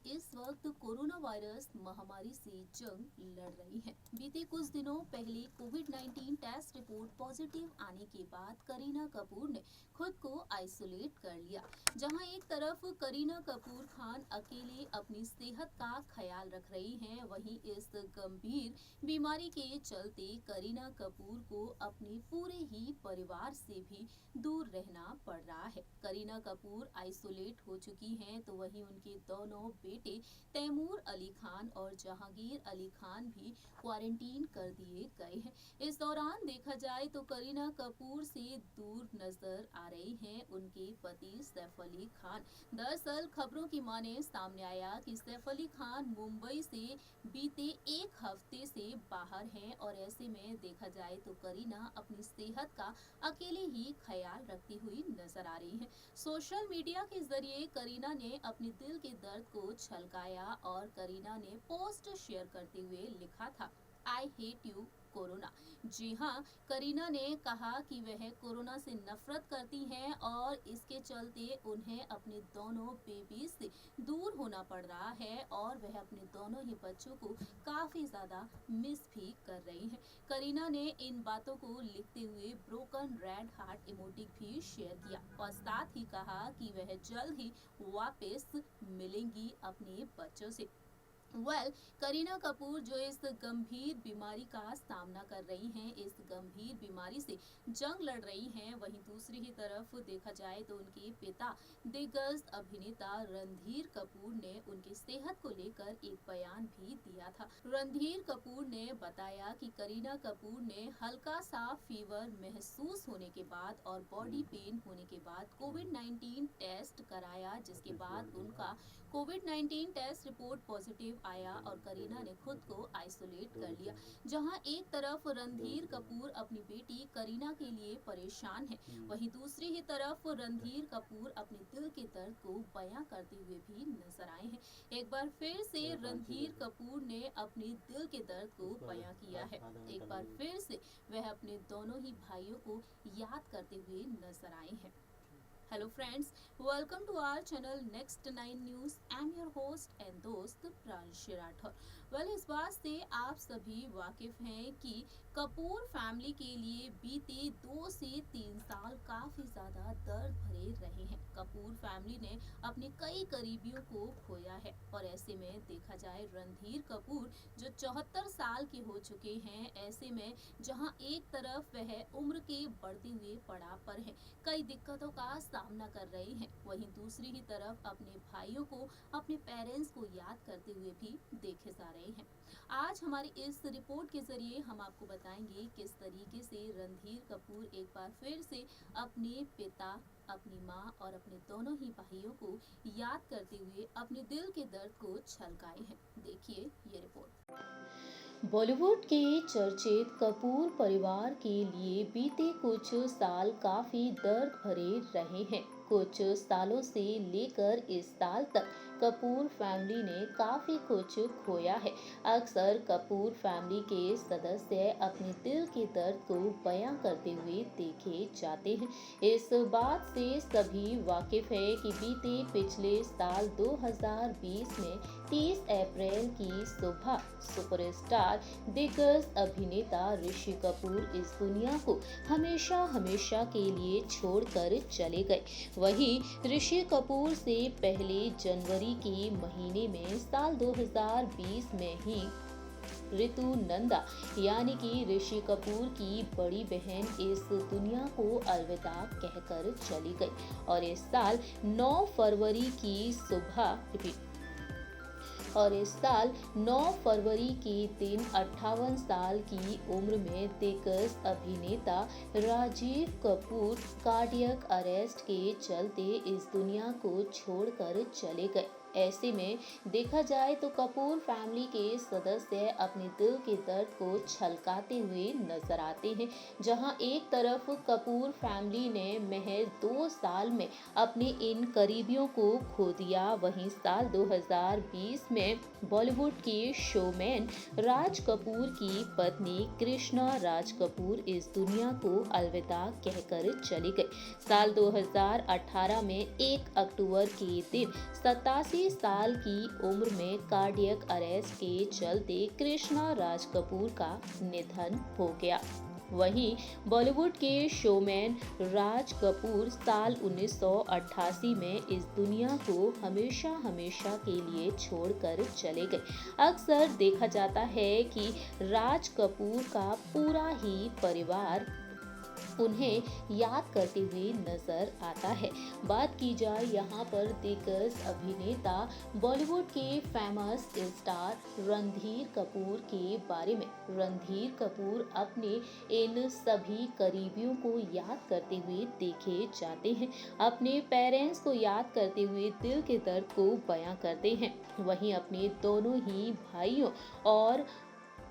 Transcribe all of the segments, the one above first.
इस वक्त corona virus महामारी से जंग लड़ रही है। बीते कुछ दिनों पहले कोविड-19 टेस्ट रिपोर्ट पॉजिटिव आने के बाद करीना कपूर ने खुद को आइसोलेट कर लिया। जहां एक तरफ करीना कपूर खान अकेले अपनी सेहत का ख्याल रख रही हैं, वहीं इस गंभीर बीमारी के चलते करीना कपूर को अपने पूरे ही परिवार से भी दूर रहना पड़ रहा है। करीना कपूर आइसोलेट हो चुकी हैं, तो वहीं उनके दोनों बेटे तैमूर अली खान और जहांगीर अली खान भी क्वारंटीन कर दिए गए हैं। इस दौरान देखा जाए तो करीना कपूर से दूर नजर आ रही हैं उनके पति सैफ अली खान। दरअसल खबरों की माने सामने आया कि सैफ अली खान मुंबई से बीते एक हफ्ते से बाहर हैं और ऐसे में देखा जाए तो करीना अपनी सेहत का अकेले ही ख्याल रखती हुई नजर आ रही है। सोशल मीडिया के जरिए करीना ने अपने दिल के दर्द को छलकाया और करीना ने पोस्ट शेयर करते हुए लिखा था, आई हेट यू कोरोना। जी हाँ, करीना ने कहा कि वह कोरोना से नफरत करती हैं और इसके चलते उन्हें अपने दोनों बेबी से दूर होना पड़ रहा है और वह अपने दोनों ही बच्चों को काफी ज्यादा मिस भी कर रही हैं। करीना ने इन बातों को लिखते हुए ब्रोकन रेड हार्ट इमोटिक भी शेयर किया और साथ ही कहा कि वह जल्द ही वापस मिलेंगी अपने बच्चों से। करीना कपूर जो इस गंभीर बीमारी का सामना कर रही हैं, इस गंभीर बीमारी से जंग लड़ रही हैं, वहीं दूसरी ही तरफ देखा जाए तो उनके पिता दिग्गज अभिनेता रणधीर कपूर ने उनकी सेहत को लेकर एक बयान भी दिया था। रणधीर कपूर ने बताया कि करीना कपूर ने हल्का सा फीवर महसूस होने के बाद और बॉडी पेन होने के बाद कोविड-19 टेस्ट कराया, जिसके बाद उनका कोविड-19 टेस्ट रिपोर्ट पॉजिटिव आया और करीना ने खुद को आइसोलेट कर लिया। जहां एक तरफ रणधीर कपूर अपनी बेटी करीना के लिए परेशान है, वहीं दूसरी ही तरफ रणधीर कपूर अपने दिल के दर्द को बयां करते हुए भी नजर आए हैं। एक बार फिर से रणधीर कपूर ने अपने दिल के दर्द को बयां किया है। एक बार फिर से वह अपने दोनों ही भाइयों को याद करते हुए नजर आए हैं। Hello friends, welcome to our channel next 9 news. I am your host and दोस्त प्रांशी राठौर। इस बात से आप सभी वाकिफ हैं कि कपूर फैमिली के लिए बीते 2 से 3 साल काफी ज्यादा दर्द भरे रहे हैं। कपूर फैमिली ने अपने कई करीबियों को खोया है और ऐसे में देखा जाए रणधीर कपूर जो 74 साल के हो चुके हैं, ऐसे में जहां एक तरफ वह उम्र के बढ़ते हुए पड़ाव पर है, कई दिक्कतों का सामना कर रहे हैं, वहीं दूसरी ही तरफ अपने भाइयों को, अपने पेरेंट्स को याद करते हुए भी देखे जा रहे हैं। आज हमारी इस रिपोर्ट के जरिए हम आपको बताएंगे किस तरीके से रणधीर कपूर एक बार फिर से अपने पिता, अपनी मां और अपने दोनों ही भाइयों को याद करते हुए अपने दिल के दर्द को छलकाए हैं। देखिए ये रिपोर्ट। बॉलीवुड के चर्चित कपूर परिवार के लिए बीते कुछ साल काफी दर्द भरे रहे हैं। कुछ सालों से लेकर इस साल तक कपूर फैमिली ने काफी कुछ खोया है। अक्सर कपूर फैमिली के सदस्य अपने दिल के दर्द को बयां करते हुए देखे जाते हैं। इस बात से सभी वाकिफ है कि बीते पिछले साल 2020 में 30 अप्रैल की सुबह सुपरस्टार दिग्गज अभिनेता ऋषि कपूर इस दुनिया को हमेशा हमेशा के लिए छोड़कर चले गए। वहीं ऋषि कपूर से पहले जनवरी के महीने में साल 2020 में ही ऋतु नंदा यानी कि ऋषि कपूर की बड़ी बहन इस दुनिया को अलविदा कहकर चली गई और इस साल 9 फरवरी की सुबह और इस साल 9 फरवरी के दिन 58 साल की उम्र में दिग्गज अभिनेता राजीव कपूर कार्डियक अरेस्ट के चलते इस दुनिया को छोड़कर चले गए। ऐसे में देखा जाए तो कपूर फैमिली के सदस्य अपने दिल के दर्द को छलकाते हुए नजर आते हैं। जहां एक तरफ कपूर फैमिली ने महज 2 साल में अपने इन करीबियों को खो दिया, वहीं साल 2020 में बॉलीवुड के शोमैन राज कपूर की पत्नी कृष्णा राज कपूर इस दुनिया को अलविदा कहकर चली गई। साल 2018 में 1 अक्टूबर के दिन 87 साल की उम्र में कार्डियक अरेस्ट के चलते कृष्णा राज कपूर का निधन हो गया। वहीं बॉलीवुड के शोमैन राज कपूर साल 1988 में इस दुनिया को हमेशा हमेशा के लिए छोड़कर चले गए। अक्सर देखा जाता है कि राज कपूर का पूरा ही परिवार उन्हें याद करते हुए नजर आता है। बात की जाए यहाँ पर दिग्गज अभिनेता बॉलीवुड के फेमस स्टार रणधीर कपूर के बारे में। रणधीर कपूर अपने इन सभी करीबियों को याद करते हुए देखे जाते हैं। अपने पेरेंट्स को याद करते हुए दिल के दर्द को बयां करते हैं। वहीं अपने दोनों ही भाइयों और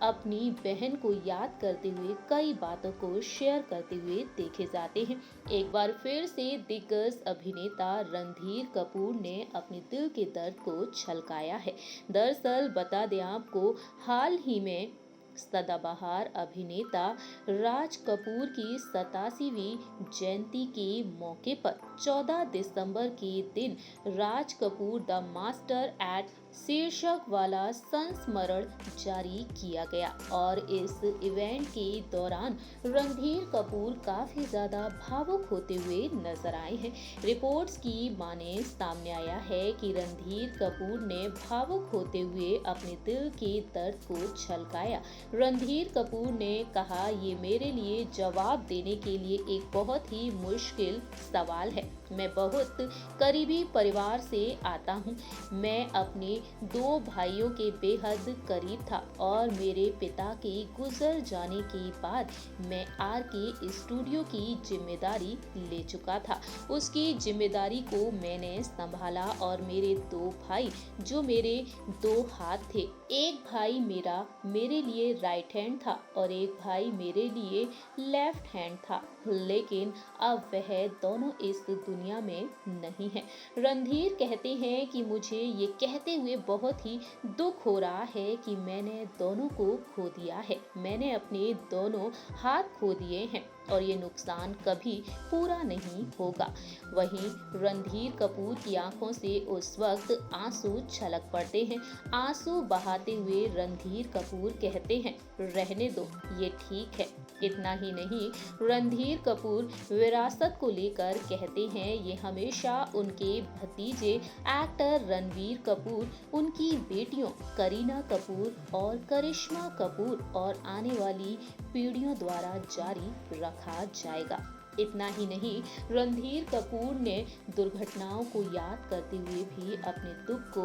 अपनी बहन को याद करते हुए कई बातों को शेयर करते हुए देखे जाते हैं। एक बार फिर से दिग्गज अभिनेता रणधीर कपूर ने अपने दिल के दर्द को छलकाया है। दरअसल बता दें आपको, हाल ही में सदाबहार अभिनेता राज कपूर की 87वीं जयंती के मौके पर 14 दिसंबर के दिन Raj Kapoor the master eight शीर्षक वाला संस्मरण जारी किया गया और इस इवेंट के दौरान रणधीर कपूर काफी ज्यादा भावुक होते हुए नजर आए हैं। रिपोर्ट्स की माने सामने आया है कि रणधीर कपूर ने भावुक होते हुए अपने दिल के दर्द को छलकाया। रणधीर कपूर ने कहा, ये मेरे लिए जवाब देने के लिए एक बहुत ही मुश्किल सवाल है। मैं बहुत करीबी परिवार से आता हूँ। मैं अपने 2 भाइयों के बेहद करीब था और मेरे पिता के गुजर जाने के बाद मैं आर के स्टूडियो की जिम्मेदारी ले चुका था। उसकी जिम्मेदारी को मैंने संभाला और मेरे 2 भाई जो मेरे 2 हाथ थे, एक भाई मेरे लिए राइट हैंड था और एक भाई मेरे लिए लेफ्ट हैंड था, लेकिन अब वह दोनों इस दुनिया में नहीं है। रणधीर कहते हैं कि मुझे ये कहते हुए बहुत ही दुख हो रहा है कि मैंने दोनों को खो दिया है। मैंने अपने दोनों हाथ खो दिए हैं और ये नुकसान कभी पूरा नहीं होगा। वहीं रणधीर कपूर की आंखों से उस वक्त आंसू छलक पड़ते हैं। आंसू बहाते हुए रणधीर कपूर कहते हैं, रहने दो, ये ठीक है। इतना ही नहीं, रणधीर कपूर विरासत को लेकर कहते हैं, ये हमेशा उनके भतीजे एक्टर रणबीर कपूर, उनकी बेटियों करीना कपूर और करिश्मा कपूर और आने वाली पीढ़ियों द्वारा जारी रखा जाएगा। इतना ही नहीं, रणधीर कपूर ने दुर्घटनाओं को याद करते हुए भी अपने दुख को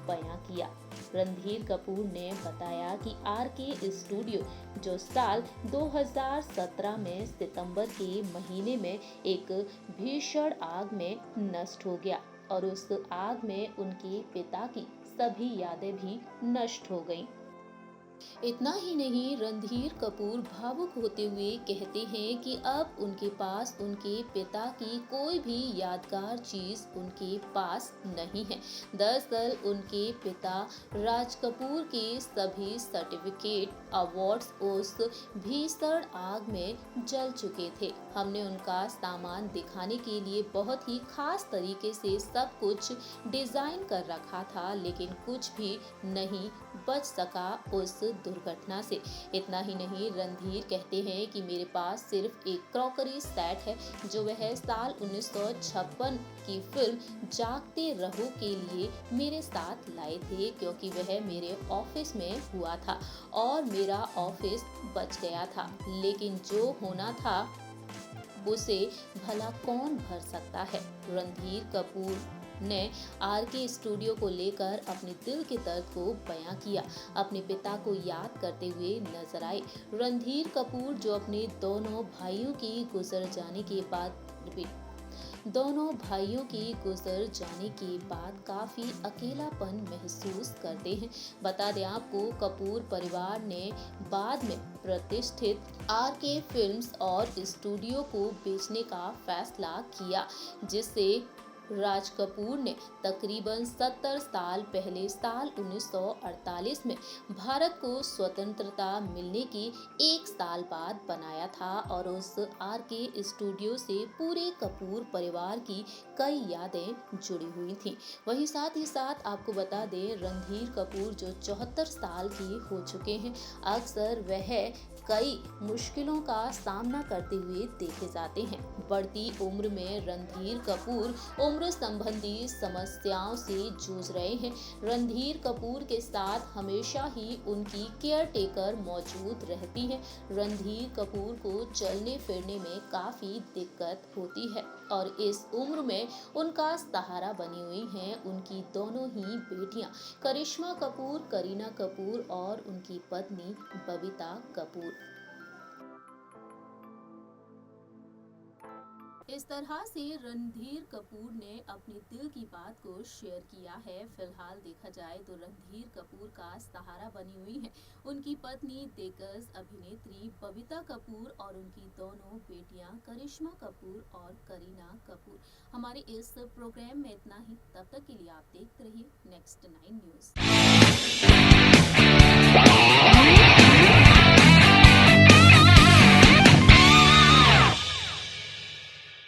बयां किया। रणधीर कपूर ने बताया कि आर के स्टूडियो जो साल 2017 में सितंबर के महीने में एक भीषण आग में नष्ट हो गया और उस आग में उनके पिता की सभी यादें भी नष्ट हो गईं। इतना ही नहीं, रणधीर कपूर भावुक होते हुए कहते हैं कि अब उनके पास उनके पिता की कोई भी यादगार चीज उनके पास नहीं है। दरअसल उनके पिता राज कपूर के सभी सर्टिफिकेट, अवार्ड्स उस भीषण आग में जल चुके थे। हमने उनका सामान दिखाने के लिए बहुत ही खास तरीके से सब कुछ डिजाइन कर रखा था, लेकिन कुछ भी नहीं बच सका उस दुर्घटना से। इतना ही नहीं, रणधीर कहते हैं कि मेरे पास सिर्फ एक क्रॉकरी सेट है जो वह साल 1956 की फिल्म जागते रहो के लिए मेरे साथ लाए थे, क्योंकि वह मेरे ऑफिस में हुआ था और मेरा ऑफिस बच गया था, लेकिन जो होना था उसे भला कौन भर सकता है। रणधीर कपूर ने आर के स्टूडियो को लेकर अपने दिल के दर्द को बयां किया। अपने पिता को याद करते हुए नजर आए। रणधीर कपूर जो अपने दोनों भाइयों की गुजर जाने के बाद काफी अकेलापन महसूस करते हैं। बता दें आपको, कपूर परिवार ने बाद में प्रतिष्ठित आर के फिल्म्स और स्टूडियो को बेचने का फैसला किया, जिससे राज कपूर ने तकरीबन 70 साल पहले साल 1948 में भारत को स्वतंत्रता मिलने के एक साल बाद बनाया था और उस आर के स्टूडियो से पूरे कपूर परिवार की कई यादें जुड़ी हुई थी। वहीं साथ ही साथ आपको बता दें, रणधीर कपूर जो 74 साल के हो चुके हैं, अक्सर वह कई मुश्किलों का सामना करते हुए देखे जाते हैं। बढ़ती उम्र में रणधीर कपूर उम्र संबंधी समस्याओं से जूझ रहे हैं। रणधीर कपूर के साथ हमेशा ही उनकी केयर टेकर मौजूद रहती है। रणधीर कपूर को चलने फिरने में काफी दिक्कत होती है और इस उम्र में उनका सहारा बनी हुई हैं उनकी दोनों ही बेटियां करिश्मा कपूर, करीना कपूर और उनकी पत्नी बबीता कपूर। इस तरह से रणधीर कपूर ने अपने दिल की बात को शेयर किया है। फिलहाल देखा जाए तो रणधीर कपूर का सहारा बनी हुई है उनकी पत्नी दिग्गज अभिनेत्री बबीता कपूर और उनकी दोनों बेटियां करिश्मा कपूर और करीना कपूर। हमारे इस प्रोग्राम में इतना ही। तब तक के लिए आप देखते रहिए नेक्स्ट 9 न्यूज।